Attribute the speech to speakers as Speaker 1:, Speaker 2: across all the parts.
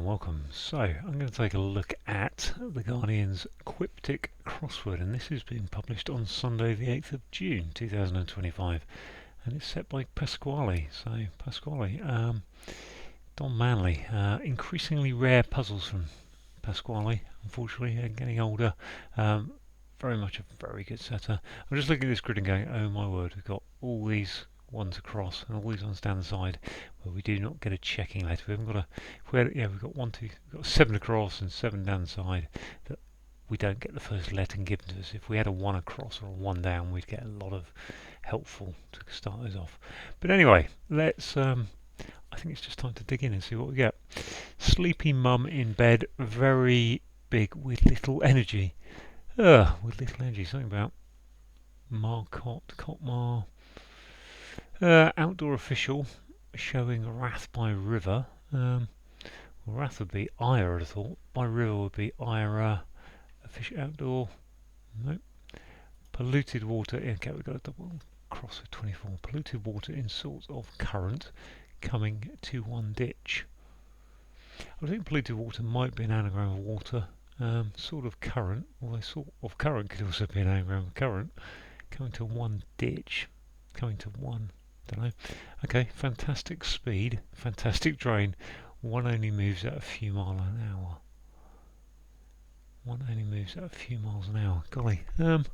Speaker 1: and welcome. So, I'm going to take a look at the Guardian's Quiptic crossword, and this is being published on Sunday the 8th of June 2025, and it's set by Pasquale. So, Pasquale, Don Manley, increasingly rare puzzles from Pasquale, unfortunately, getting older. Very much a very good setter. I'm just looking at this grid and going, oh my word, we've got all these ones across and all these ones down the side where we do not get a checking letter. We haven't got a, we've got we've got 7 across and 7 down the side that we don't get the first letter given to us. If we had a 1 across or a 1 down, we'd get a lot of helpful to start those off. But anyway, let's I think it's just time to dig in and see what we get. Sleepy mum in bed, very big with little energy. With little energy, something about Marcotte, Cotmar. Outdoor official showing wrath by river. Wrath would be ire, I'd have thought. By river would be ira. Official outdoor. Nope. Polluted water. Okay, we've got a double cross with 24. Polluted water in sort of current coming to one ditch. I think polluted water might be an anagram of water. Sort of current, although sort of current could also be an anagram of current. Coming to one ditch. Coming to one. Don't know. Okay, fantastic speed, fantastic drain. One only moves at a few miles an hour. One only moves at a few miles an hour. Golly. I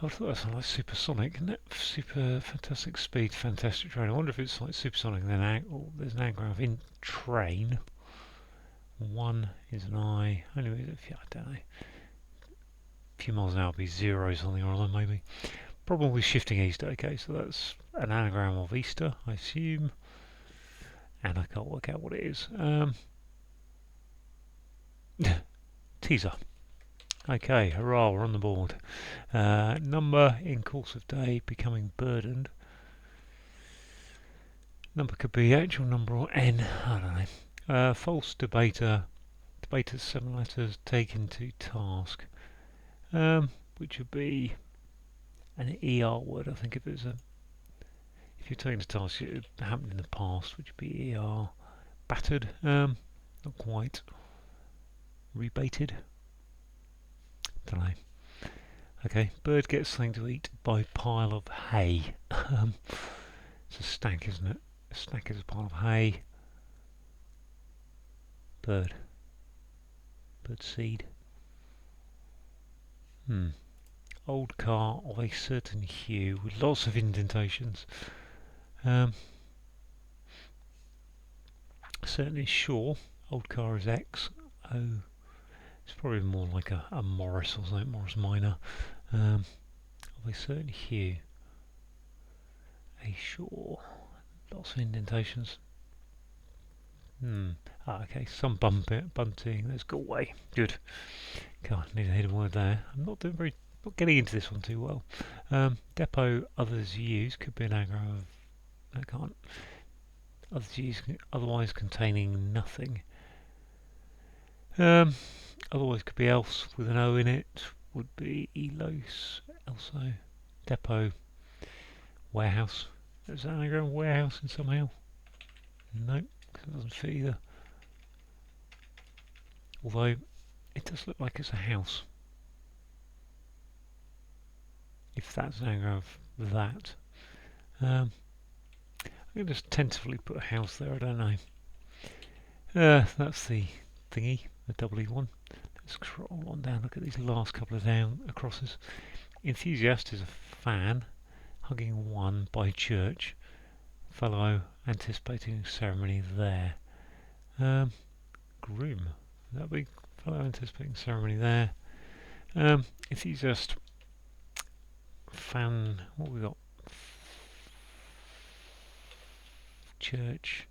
Speaker 1: thought that sounded like supersonic, isn't it? Super fantastic speed, fantastic drain. I wonder if it's like supersonic and then there's an anagram of in train. One is an I. Only moves at a few, I don't know. A few miles an hour would be 0 something or other maybe. Problem with shifting Easter. Okay, so that's an anagram of Easter, I assume. And I can't work out what it is. Teaser. Okay, hurrah, we're on the board. Number in course of day becoming burdened. Number could be actual number or N, I don't know. False debater. Debater's 7 letters taken to task. Which would be an ER word, I think, if you're taking to task, it happened in the past, which would be ER. Battered, not quite. Rebaited, don't know. Okay, bird gets something to eat by pile of hay. It's a stack, isn't it? A stack is a pile of hay. Bird seed. Old car of a certain hue with lots of indentations. Certainly sure. Old car is X. O. It's probably more like a Morris or something, Morris Minor. Of a certain hue. A sure. Lots of indentations. Okay, some bunting. Let's go away. Good. God, need a hidden word there. I'm not getting into this one too well. Depot others use could be an anagram of. I can't. Others use otherwise containing nothing. Otherwise could be else with an O in it. Would be elos. Also, depot. Warehouse. Is that anagram of warehouse in somehow? Nope, it doesn't fit either. Although it does look like it's a house. If that's an anagram of that. I can just tentatively put a house there, I don't know. That's the thingy, the double E one. Let's scroll on down, look at these last couple of down acrosses. Enthusiast is a fan, hugging one by church. Fellow anticipating ceremony there. Groom, that be fellow anticipating ceremony there. Enthusiast, fan, what have we got? Church,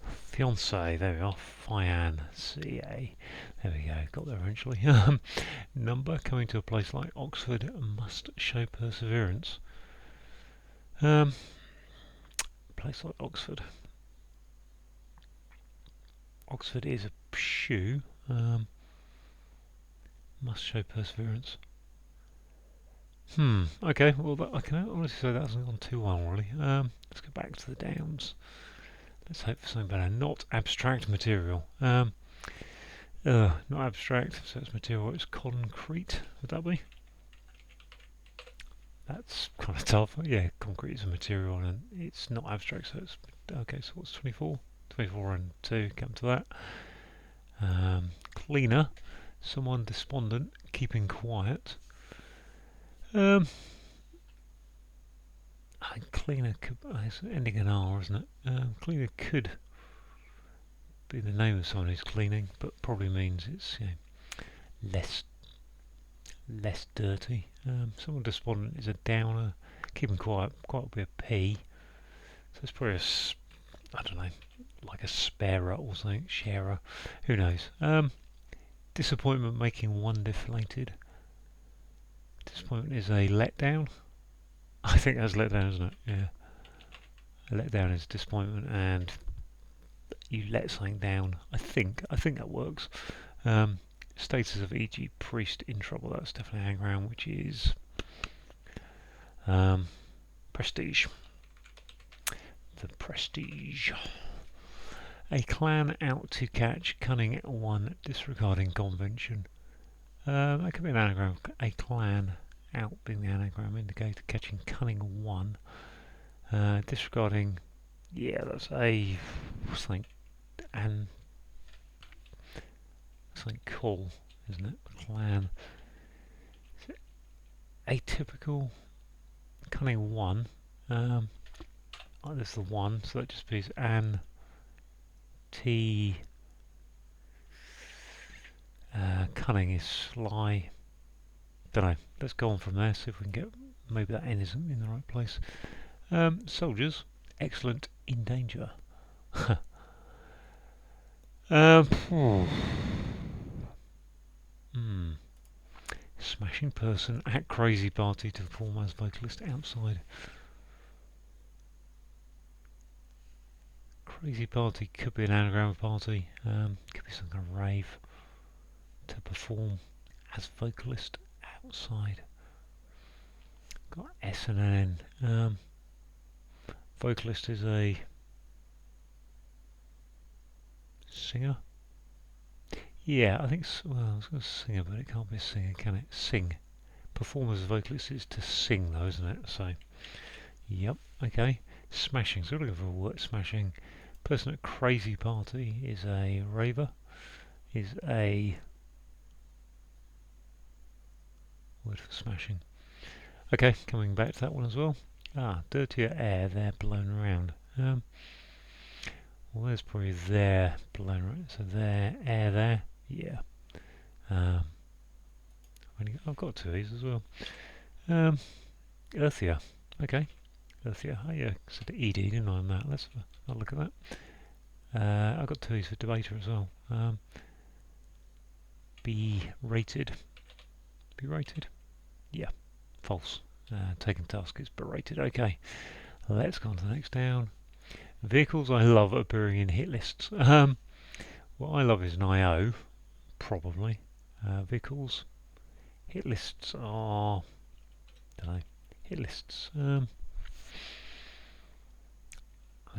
Speaker 1: fiance, there we are, fiancé, there we go, got there eventually. Number, coming to a place like Oxford must show perseverance. Place like Oxford. Oxford is a shoe, must show perseverance. Okay, well I can honestly say that hasn't gone too well really. Let's go back to the downs. Let's hope for something better. Not abstract material. Not abstract, so it's material. It's concrete. Would that be? That's kind of tough. Yeah, concrete is a material and it's not abstract, so it's okay. So what's 24? 24 and 2. Come to that. Cleaner. Someone despondent, keeping quiet. I think cleaner could. It's ending in R, isn't it? Cleaner could be the name of someone who's cleaning, but probably means it's less dirty. Someone despondent is a downer. Keeping quiet would be a P. So it's probably I don't know, like a sparer or something, sharer. Who knows? Disappointment making one deflated. Disappointment is a letdown. I think that's letdown, isn't it? Yeah. A letdown is disappointment, and you let something down. I think that works. Status of e.g. priest in trouble. That's definitely an anagram, which is prestige. The prestige. A clan out to catch cunning one disregarding convention. That could be an anagram. A clan out being the anagram indicator catching cunning one. Disregarding, yeah, that's a something cool, isn't it? Clan. Atypical cunning one. Oh, there's the one, so that just means an T. Cunning is sly. Don't know. Let's go on from there. See if we can get. Maybe that N isn't in the right place. Soldiers, excellent in danger. Smashing person at crazy party to perform as vocalist outside. Crazy party could be an anagram of party. Could be some kind of rave. To perform as vocalist outside. Got S and an N. Vocalist is a singer. Yeah, I think. Well, I was going to singer, but it can't be a singer, can it? Sing. Perform as a vocalist is to sing, though, isn't it? So, yep. Okay. Smashing. So we're looking for a word. Smashing. Person at crazy party is a raver. Is a word for smashing. Okay, coming back to that one as well. Dirtier air there blown around. Well, there's probably there blown around. So there, air there. Yeah. I've got two of these as well. Earthier. Okay. Earthier. Oh yeah, so the ED, didn't I, on that? Let's have a look at that. I've got two of these for debater as well. Be rated. Be rated? Yeah. False. Taken task is berated. Okay. Let's go on to the next down. Vehicles I love appearing in hit lists. What I love is an IO, probably. Vehicles. Hit lists are... don't know. Hit lists. I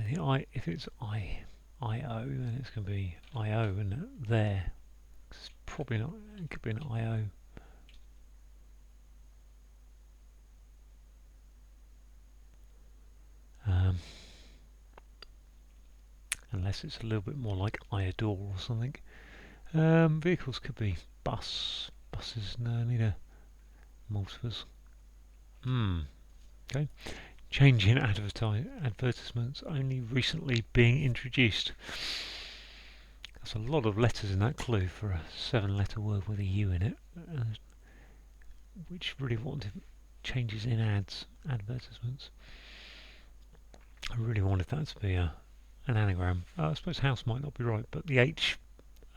Speaker 1: think if it's IO, then it's going to be IO, isn't it? There. It's probably not... it could be an IO. Unless it's a little bit more like I adore or something. Vehicles could be buses. No, need a multiples. Okay. Change in advertisements only recently being introduced. That's a lot of letters in that clue for a 7-letter word with a U in it, which really wanted changes in advertisements. I really wanted that to be an anagram. I suppose house might not be right, but the H,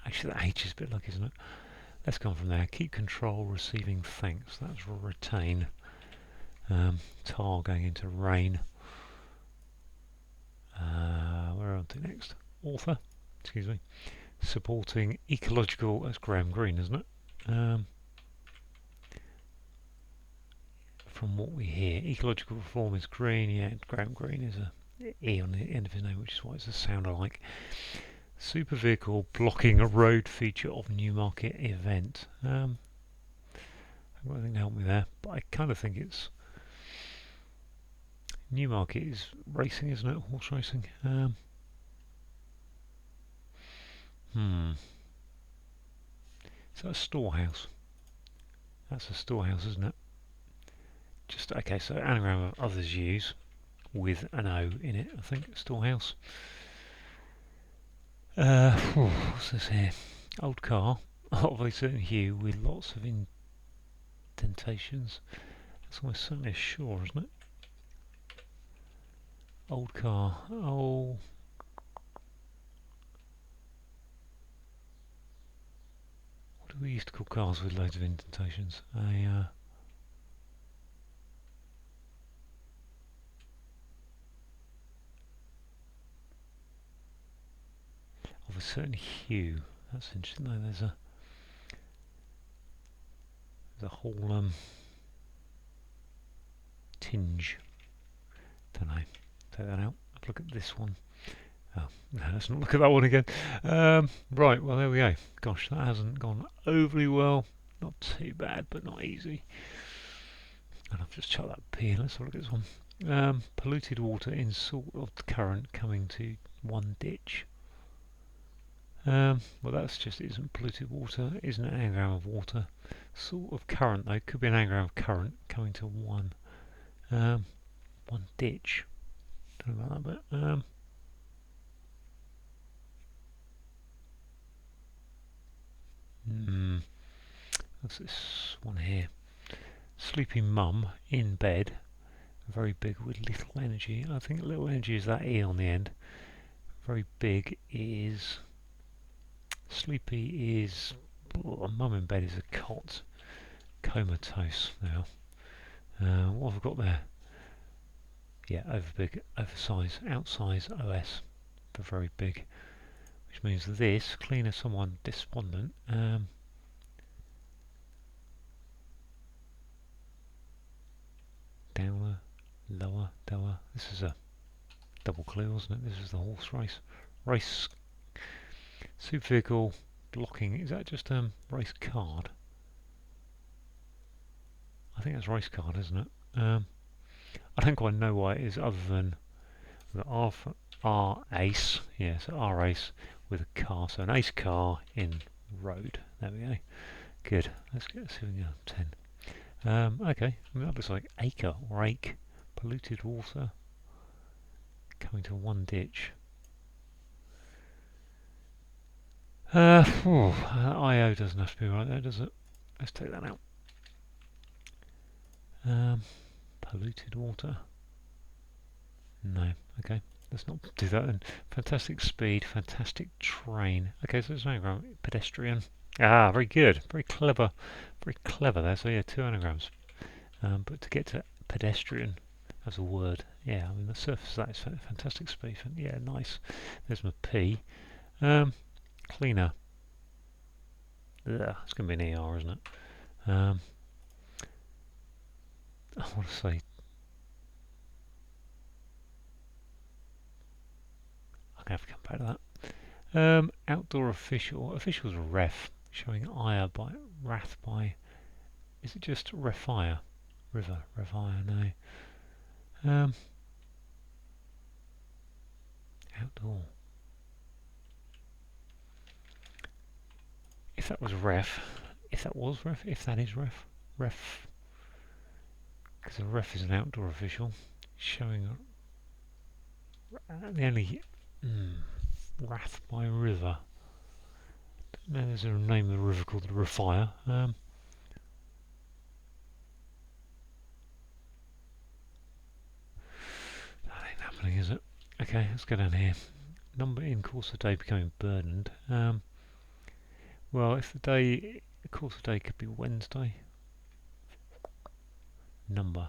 Speaker 1: actually the H is a bit lucky, isn't it? Let's go on from there. Keep control, receiving thanks. That's retain. Tar going into rain. Where are we on to next? Author, excuse me. Supporting ecological, that's Graham Greene, isn't it? From what we hear, ecological reform is green. Yeah, Graham Greene is a E on the end of his name, which is why it's a sound alike. Super vehicle blocking a road feature of Newmarket event. I haven't got anything to help me there, but I kind of think it's Newmarket is racing, isn't it? Horse racing. Is that a storehouse? That's a storehouse, isn't it? Just okay. So anagram of others use with an O in it. I think storehouse. What's this here? Old car of a certain hue with lots of indentations. That's almost certainly a shore, isn't it? Old car. Oh. What do we used to call cars with loads of indentations? Of a certain hue. That's interesting though. There's a whole tinge. Don't know. Take that out. Look at this one. Oh, no, let's not look at that one again. Right, well there we go. Gosh, that hasn't gone overly well. Not too bad, but not easy. And I've just chucked that P in. Let's have a look at this one. Polluted water in sort of current coming to one ditch. Well, that's just isn't polluted water, isn't an anagram of water. Sort of current though, could be an anagram of current coming to one ditch. Don't know about that, but what's this one here? Sleeping mum in bed, very big with little energy. I think little energy is that E on the end. Very big is sleepy is mum in bed is a cot. Comatose now. What have I got there? Yeah, overbig, oversize, outsize, OS for very big, which means this cleaner someone despondent. Downer, lower, dower. This is a double clue, wasn't it? This is the horse race. Race super vehicle blocking. Is that just race card? I think that's race card, isn't it? I don't quite know why it is, other than the R ace. Yeah, so R ace with a car. So an ace car in road. There we go. Good. Let's see if we can get 10. Okay. I mean, that looks like acre or ake. Polluted water coming to one ditch. IO doesn't have to be right there, does it? Let's take that out. Polluted water. No. Okay. Let's not do that then. Fantastic speed, fantastic train. Okay, so it's an anagram. Pedestrian. Ah, very good. Very clever. Very clever there. So yeah, 2 anagrams. But to get to pedestrian as a word, yeah, I mean the surface of that is fantastic speed. Yeah, nice. There's my P. Cleaner. Ugh, it's going to be an ER, isn't it? I want to say... I'm going to have to come back to that. Outdoor official. Official's a ref, showing ire by wrath by... Is it just refire? River, refire, no. Outdoor. If that was ref, if that is ref, because a ref is an outdoor official, showing the only wrath by river. No, there's a name of the river called the Refire. That ain't happening, is it? Okay, let's go down here. Number in course of day becoming burdened. Well, if the course of day could be Wednesday. Number.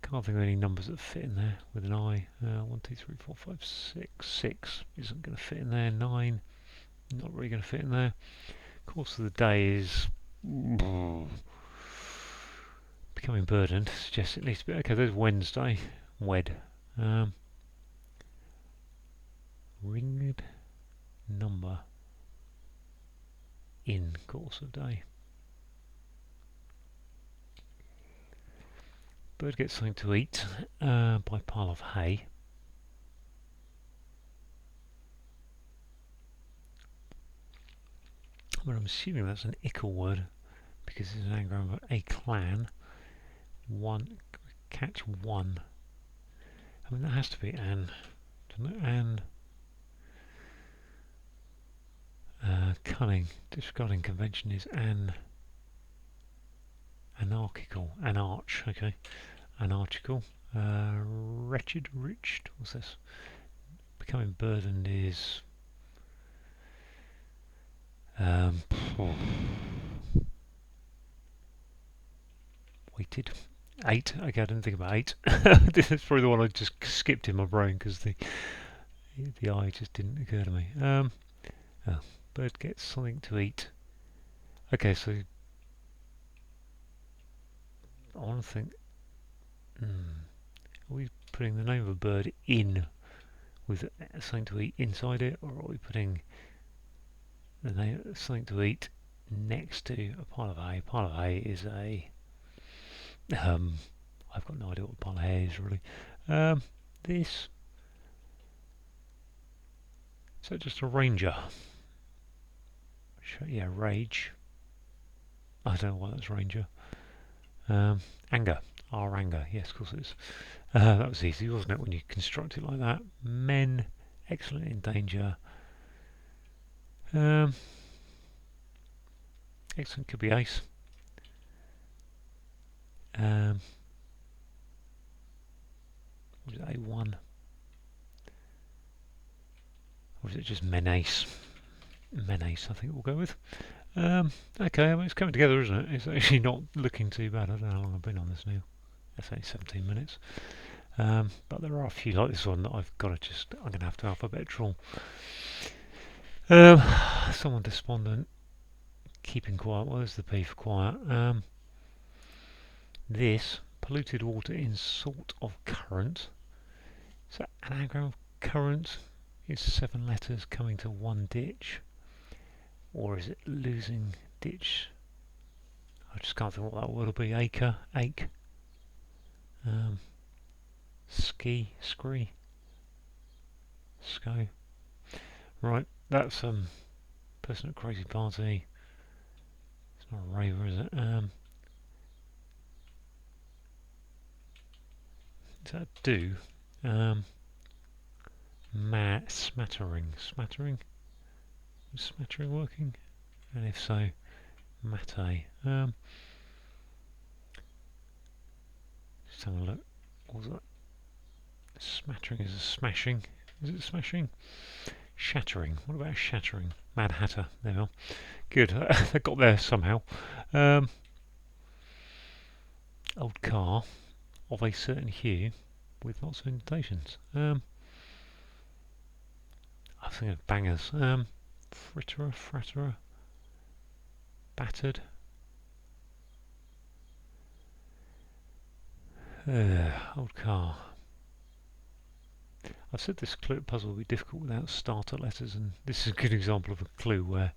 Speaker 1: Can't think of any numbers that fit in there with an I. 1, 2, 3, 4, 5, 6. 6 isn't going to fit in there. 9, not really going to fit in there. Course of the day is becoming burdened. Suggests it needs to be okay. There's Wednesday. Wed. Ringed number in course of day. Bird gets something to eat by pile of hay. But I'm assuming that's an ickle word because it's an anagram of a clan. One catch one. I mean that has to be an. And cunning, disregarding convention is anarchical, okay, anarchical, wretched, rich, what's this? Becoming burdened is weighted. 8. Okay, I didn't think about 8. This is probably the one I just skipped in my brain because the eye just didn't occur to me. Bird gets something to eat. Okay, so I want to think. Are we putting the name of a bird in with something to eat inside it, or are we putting the name of something to eat next to a pile of hay? Pile of hay is a. I've got no idea what a pile of hay is really. This. So just a ranger. Yeah, rage. I don't know why that's ranger. Anger. Our anger. Yes, of course it is. That was easy, wasn't it, when you construct it like that? Men. Excellent in danger. Excellent could be ace. Was it A1? Or is it just menace? Menace, I think we'll go with. Okay, well, it's coming together, isn't it? It's actually not looking too bad. I don't know how long I've been on this now. That's only 17 minutes. But there are a few like this one that I've got to just. I'm going to have to alphabetical. Someone despondent. Keeping quiet. Well, there's the P for quiet. This polluted water in sort of current. Is that an anagram of current? Is 7 letters coming to one ditch? Or is it losing ditch? I just can't think what that word will be. Acre, ache. Ski, scree, sco. Right, that's person at crazy party. It's not a raver, is it? Does that do? Smattering. Is smattering working? And if so, mate. Just have a look. What was that? Smattering is a smashing. Is it smashing? Shattering. What about shattering? Mad Hatter. There we are. Good. They got there somehow. Old car of a certain hue with lots of indentations. I was thinking of bangers. Fratterer. Battered. Old car. I've said this clue puzzle will be difficult without starter letters, and this is a good example of a clue where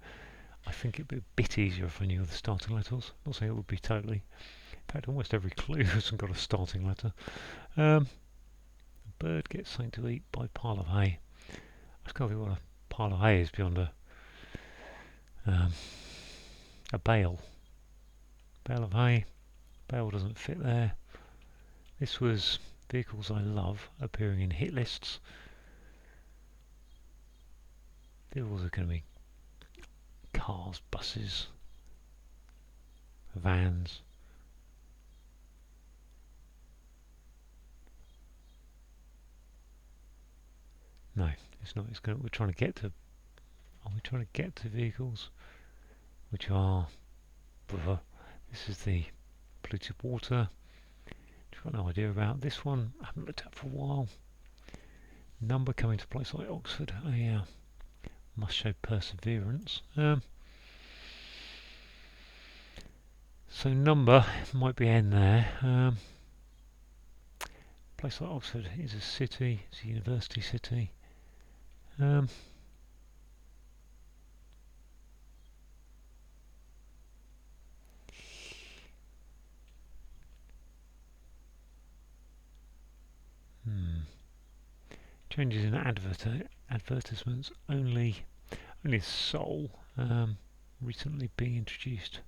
Speaker 1: I think it'd be a bit easier if I knew the starting letters. Not saying it would be totally. In fact, almost every clue hasn't got a starting letter. A bird gets something to eat by pile of hay. I just can't think what a pile of hay is beyond a bale. Bale of hay. Bale doesn't fit there. This was vehicles I love appearing in hit lists. Vehicles are going to be cars, buses, vans. No, it's not. We're trying to get to. Are we trying to get to vehicles which are? This is the polluted water. I've got no idea about this one. I haven't looked at for a while. Number coming to a place like Oxford. Oh yeah, must show perseverance. So number might be N there. place like Oxford is a city, it's a university city. Changes in advertisements only Seoul recently being introduced.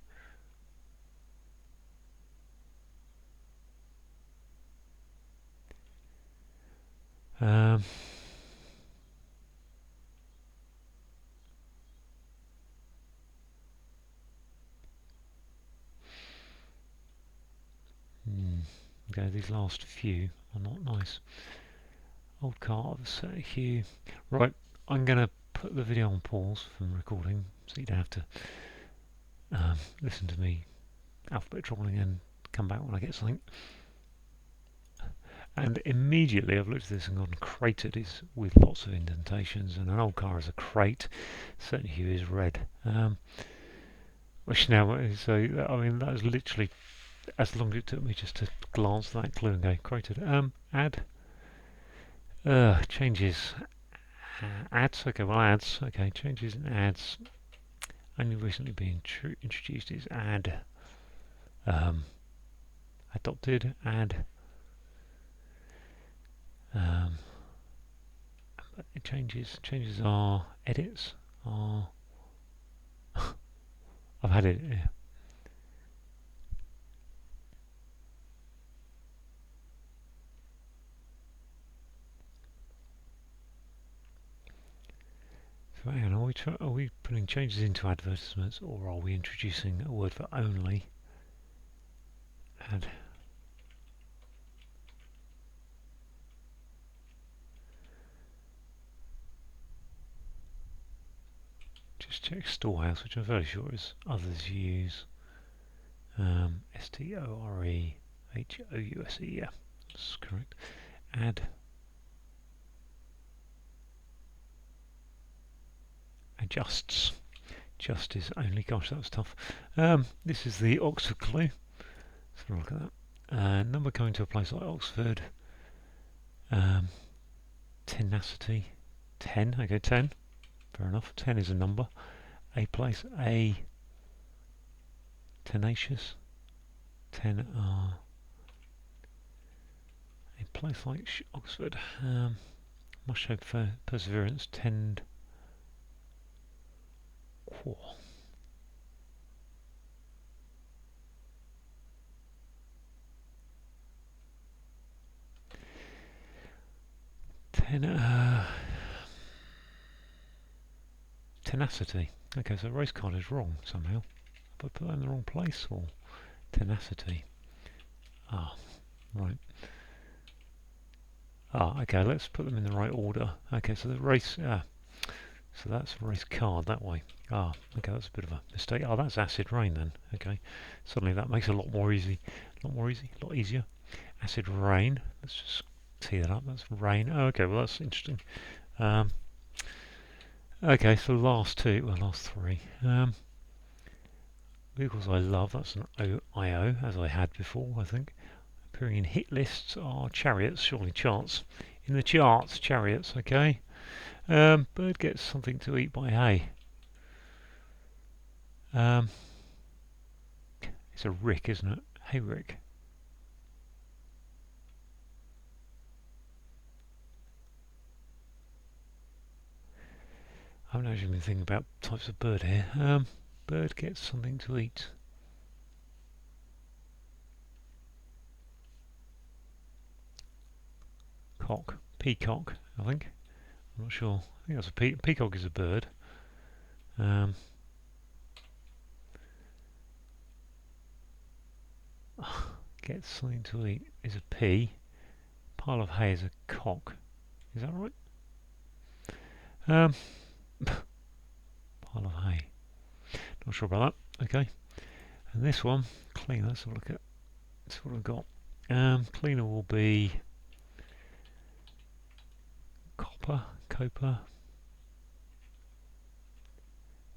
Speaker 1: Okay, these last few are not nice. Old car of a certain hue. Right, I'm going to put the video on pause from recording so you don't have to listen to me alphabet trolling and come back when I get something. And immediately I've looked at this and gone, crated is with lots of indentations, and an old car is a crate. Certain hue is red. Which now, so I mean, that was literally as long as it took me just to glance at that clue and go, crated. Add. Changes. Ads. Okay, well, ads. Okay, changes in ads. Only recently being introduced is add. Adopted. Add. Changes are edits are I've had it, yeah. So hang on, are we putting changes into advertisements, or are we introducing a word for only? Add. Just check storehouse, which I'm fairly sure is others use. STOREHOUSE, yeah, that's correct. Add. Adjusts. Just is only. Gosh, that was tough. This is the Oxford clue. Let's have a look at that. Number coming to a place like Oxford. Tenacity. 10. Okay, 10. Fair enough. 10 is a number. A place. A. Tenacious. 10 are. A place like Oxford. Must show perseverance. 10. Quar. 10. Tenacity. Okay, so race card is wrong somehow. Have I put that in the wrong place, or tenacity? Ah, right. Okay, let's put them in the right order. Okay, so the race, so that's a race card that way. Okay, that's a bit of a mistake. That's acid rain then. Okay, suddenly that makes it a lot easier. Acid rain. Let's just tee that up. That's rain. Okay, well that's interesting. Okay, so last three. Vehicles I love. That's an OIO, as I had before, I think. Appearing in hit lists are chariots, surely charts. In the charts, chariots, okay. Bird gets something to eat by hay. It's a rick, isn't it? Hay rick. I haven't actually been thinking about types of bird here. Bird gets something to eat. Cock. Peacock, I think. I'm not sure. I think that's a peacock is a bird. Gets something to eat is a pea. Pile of hay is a cock. Is that right? Pile of hay. Not sure about that. Okay. And this one, cleaner. Let's have a look at. That's what I've got. Cleaner will be coper.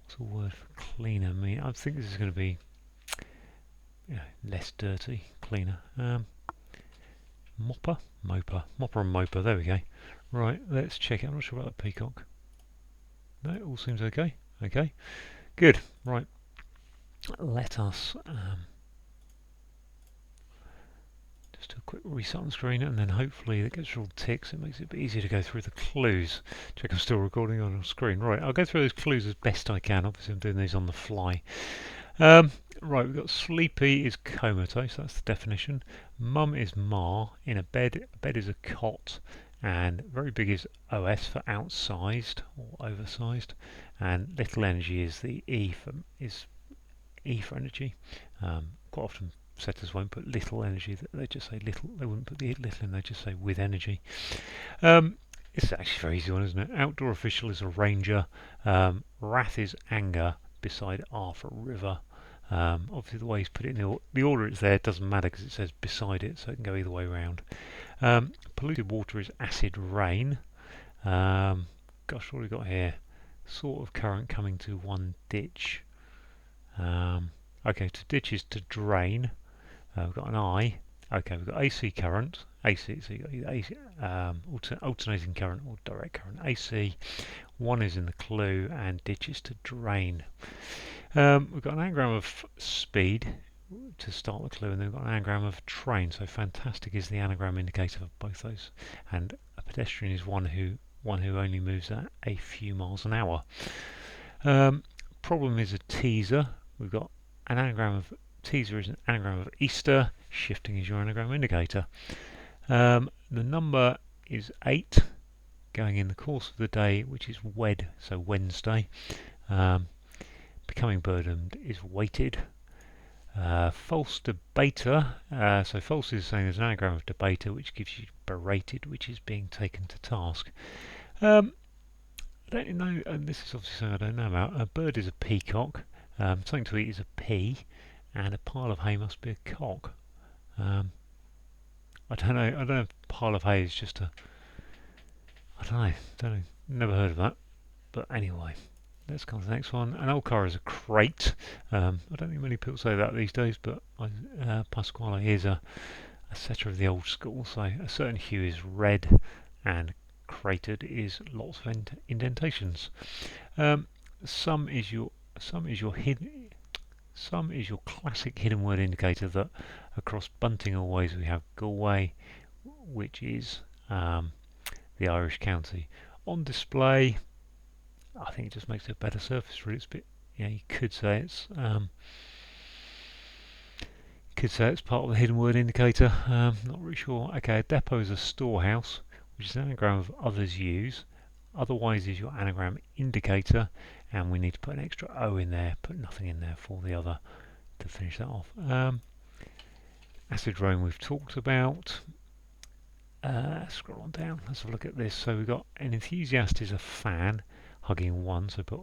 Speaker 1: What's the word for cleaner mean? I think this is going to be less dirty, cleaner. Mopper, moper, mopper and moper. There we go. Right, let's check it. I'm not sure about that peacock. No, it all seems okay. Okay, good. Right, let us just do a quick reset on the screen, and then hopefully it gets rid of ticks. It makes it a bit easier to go through the clues. Check I'm still recording on the screen. Right, I'll go through those clues as best I can. Obviously, I'm doing these on the fly. Right, we've got sleepy is comatose, that's the definition. Mum is ma, in a bed is a cot, and very big is OS for outsized or oversized, and little energy is the E for energy. Quite often setters won't put little energy, they just say little, they wouldn't put the little in, they just say with energy. It's actually a very easy one, isn't it? Outdoor official is a ranger, wrath is anger, beside R for river. Obviously the way he's put it in the order it's there doesn't matter because it says beside it, so it can go either way around. Polluted water is acid rain. Gosh, what have we got here? Sort of current coming to one ditch. Okay, to ditch is to drain. We've got an I. Okay, we've got AC current. AC, so you've got either AC, alternating current or direct current. AC, one is in the clue, and ditch is to drain. We've got an anagram of speed to start the clue, and then we've got an anagram of train. So fantastic is the anagram indicator of both those, and a pedestrian is one who only moves at a few miles an hour. Problem is a teaser. We've got an anagram of teaser is an anagram of Easter. Shifting is your anagram indicator. The number is 8, going in the course of the day, which is wed, so Wednesday. Becoming burdened is weighted. False debater, so false is saying there's an anagram of debater, which gives you berated, which is being taken to task. I don't know, and this is obviously something I don't know about. A bird is a peacock, something to eat is a pea, and a pile of hay must be a cock. I don't know. I don't know if pile of hay is just a. I don't know. Never heard of that. But anyway, let's go on to the next one. An old car is a crate. I don't think many people say that these days, but Pasquale is a setter of the old school. So a certain hue is red, and cratered is lots of indentations. Some is your classic hidden word indicator that across Bunting always we have Galway, which is the Irish county. On display, I think it just makes it a better surface really. It's a bit, you could say it's part of the hidden word indicator. Not really sure. Okay, a depot is a storehouse, which is an anagram of others use. Otherwise is your anagram indicator, and we need to put an extra O in there, put nothing in there for the other to finish that off. Acid rain we've talked about. Scroll on down, let's have a look at this. So we've got an enthusiast is a fan, hugging one, so put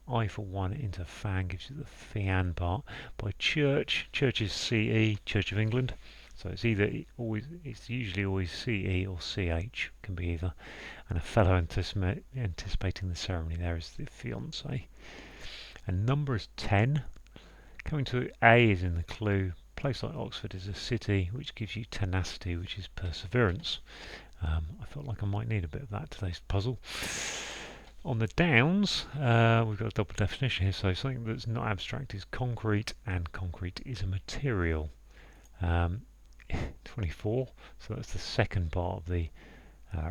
Speaker 1: I for one into fan gives you the fian part. By church is CE, Church of England. So it's usually always CE or CH, can be either. And a fellow anticipating the ceremony there is the fiance. And number is 10. Coming to A is in the clue. Place like Oxford is a city, which gives you tenacity, which is perseverance. I felt like I might need a bit of that today's puzzle. On the downs, we've got a double definition here. So something that's not abstract is concrete, and concrete is a material. 24, so that's the second part of the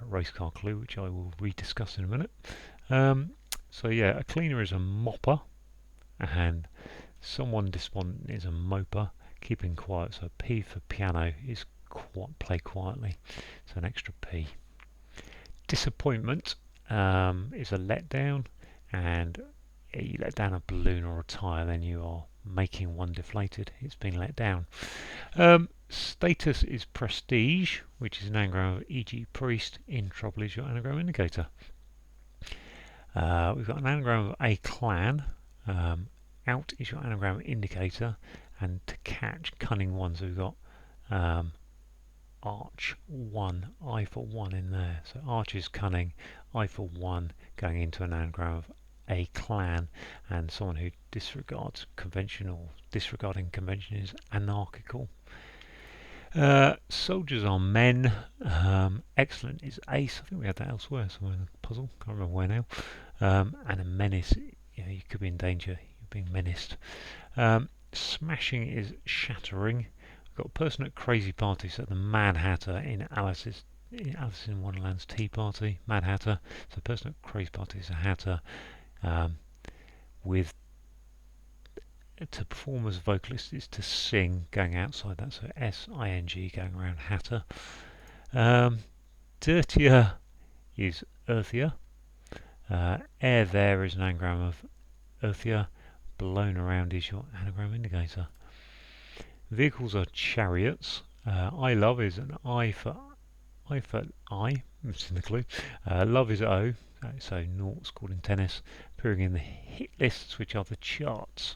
Speaker 1: race car clue, which I will rediscuss in a minute. So yeah, a cleaner is a mopper, and someone despondent is a moper. Keeping quiet, so P for piano is play quietly, so an extra P. Disappointment is a letdown, and you let down a balloon or a tyre, then you are making one deflated. It's been let down. Status is prestige, which is an anagram of e.g. priest. In trouble is your anagram indicator. We've got an anagram of a clan. Out is your anagram indicator, and to catch, cunning one. So we've got arch 1, I for 1 in there. So arch is cunning, I for 1 going into an anagram of a clan, and someone who disregards convention or disregarding convention is anarchical. Soldiers are men. Excellent is ace. I think we had that elsewhere somewhere in the puzzle. Can't remember where now. And a menace. You could be in danger. You're being menaced. Smashing is shattering. We've got a person at crazy party. So the Mad Hatter in Alice in Wonderland's Tea Party. Mad Hatter. So the person at crazy party is a hatter. With to perform as a vocalist is to sing, going outside that, so S-I-N-G, going around hatter. Dirtier is earthier. Air there is an anagram of earthier. Blown around is your anagram indicator. Vehicles are chariots. I love is an I for I, it's in the clue. Love is O, so nought scored in tennis, appearing in the hit lists, which are the charts.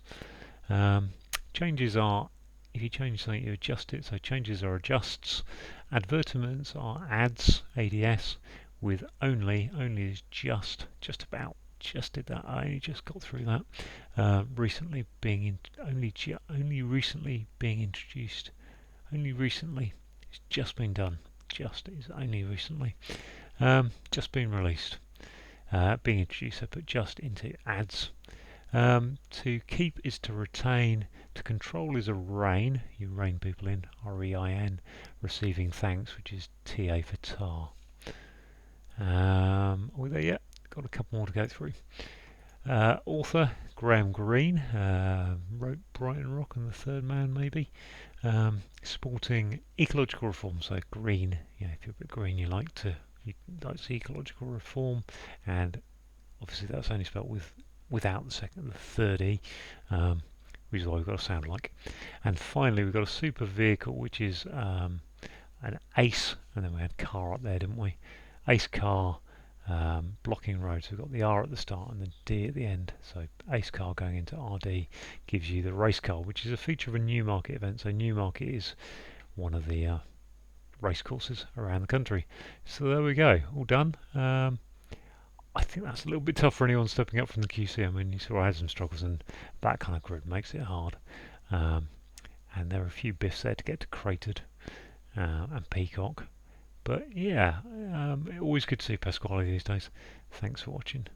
Speaker 1: Changes are, if you change something, you adjust it, so changes are adjusts. Advertisements are ads, ADS, with only is just about, just did that, I only just got through that. Recently being only recently being introduced, only recently, it's just been done, just is only recently. Just been released, being introduced, I put just into ads. To keep is to retain. To control is a rein. You rein people in. R-E-I-N. Receiving thanks, which is T-A for tar. Are we there yet? Got a couple more to go through. Author Graham Greene. Wrote Brighton Rock and the Third Man, maybe. Supporting ecological reform. So green. If you're a bit green, you like to see ecological reform, and obviously that's only spelled without the third E, which is what we've got to sound like. And finally we've got a super vehicle, which is an ace, and then we had car up there, didn't we? Ace car, blocking roads. We've got the R at the start and the D at the end, so ace car going into RD gives you the race car, which is a feature of a Newmarket event. So Newmarket is one of the race courses around the country. So there we go, all done. I think that's a little bit tough for anyone stepping up from the QC. I mean, you saw I had some struggles, and that kind of grid makes it hard. And there are a few biffs there to get to Cratered and Peacock. But yeah, always good to see Pasquale these days. Thanks for watching.